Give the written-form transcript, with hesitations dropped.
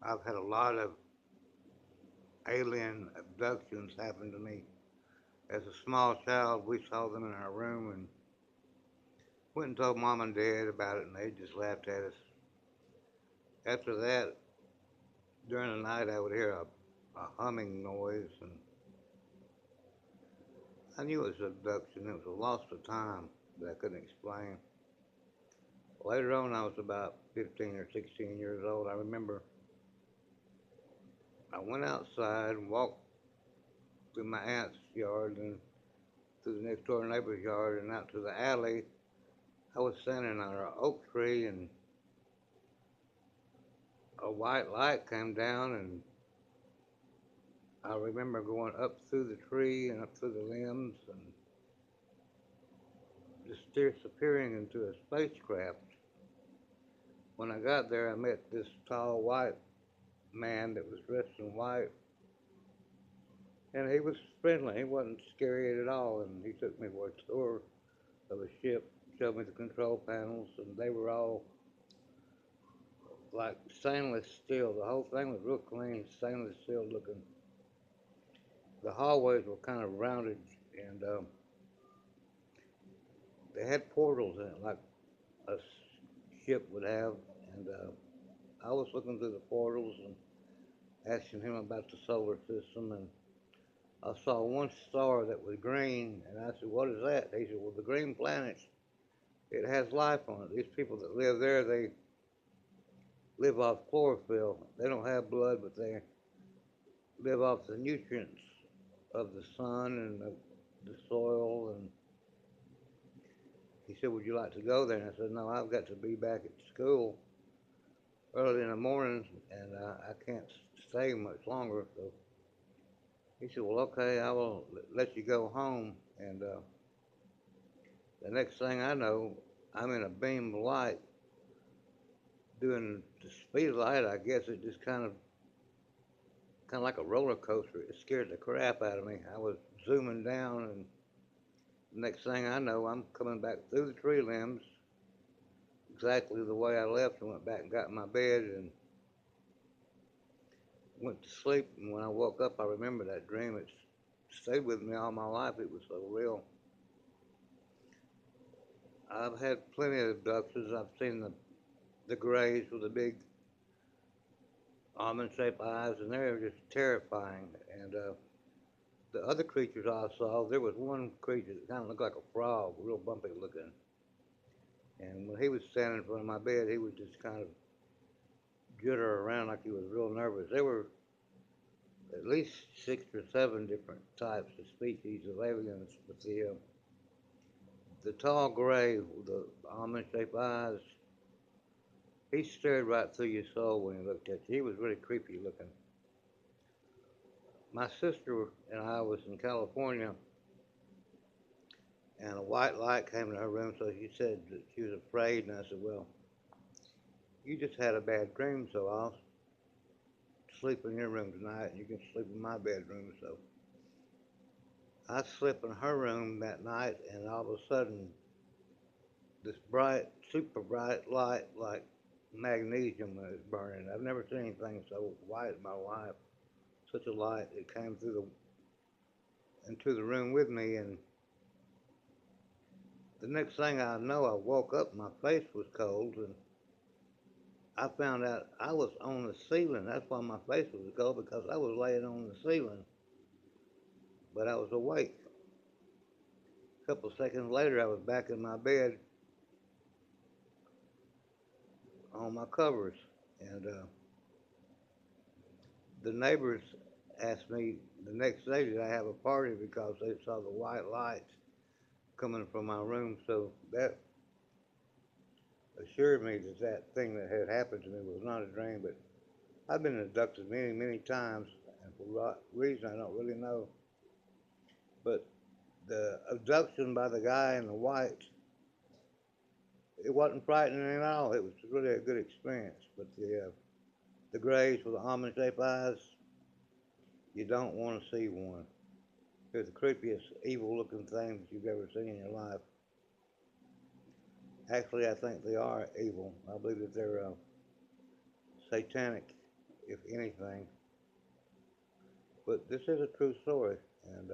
I've had a lot of alien abductions happen to me. As a small child, we saw them in our room and went and told mom and dad about it, and they just laughed at us. After that, during the night, I would hear a humming noise, and I knew it was abduction. It was a loss of time that I couldn't explain. Later on, I was about 15 or 16 years old. I remember I went outside and walked through my aunt's yard and through the next door neighbor's yard and out to the alley. I was standing under an oak tree, and a white light came down, and I remember going up through the tree and up through the limbs and just disappearing into a spacecraft. When I got there, I met this tall white man that was dressed in white, and he was friendly. He wasn't scary at all, and he took me for a tour of a ship, showed me the control panels, and they were all like stainless steel. The whole thing was real clean, stainless steel looking. The hallways were kind of rounded, and they had portals in it, like a ship would have. And I was looking through the portals and asking him about the solar system, and I saw one star that was green, and I said, "What is that?" He said, "Well, the green planet, it has life on it. These people that live there, they live off chlorophyll. They don't have blood, but they live off the nutrients of the sun and the soil." And he said, "Would you like to go there?" And I said, "No, I've got to be back at school early in the morning, and I can't stay much longer." So he said, "Well, okay, I will let you go home." And the next thing I know, I'm in a beam of light doing the speed of light. I guess it just kind of like a roller coaster. It scared the crap out of me. I was zooming down, and the next thing I know, I'm coming back through the tree limbs exactly the way I left, and went back and got in my bed and went to sleep. And when I woke up, I remember that dream. It stayed with me all my life. It was so real. I've had plenty of abductions. I've seen the grays with the big almond-shaped eyes, and they're just terrifying. And the other creatures I saw, there was one creature that kind of looked like a frog, real bumpy looking. And when he was standing in front of my bed, he would just kind of jitter around like he was real nervous. There were at least 6 or 7 different types of species of aliens, but the tall gray with the almond-shaped eyes, he stared right through your soul when he looked at you. He was really creepy looking. My sister and I was in California, and a white light came in her room, so she said that she was afraid, and I said, "Well, you just had a bad dream, so I'll sleep in your room tonight, and you can sleep in my bedroom." So I slept in her room that night, and all of a sudden, this bright, super bright light, like magnesium, was burning. I've never seen anything so white in my life. Such a light. It came through into the room with me, and the next thing I know, I woke up. My face was cold, and I found out I was on the ceiling. That's why my face was cold, because I was laying on the ceiling, but I was awake. A couple of seconds later, I was back in my bed on my covers, and the neighbors asked me the next day did I have a party because they saw the white lights coming from my room. So that assured me that that thing that had happened to me was not a dream. But I've been abducted many, many times, and for what reason I don't really know. But the abduction by the guy in the white, it wasn't frightening at all. It was really a good experience. But the grays with the almond-shaped eyes, you don't want to see one. They're the creepiest, evil-looking things you've ever seen in your life. Actually, I think they are evil. I believe that they're satanic if anything. But this is a true story, and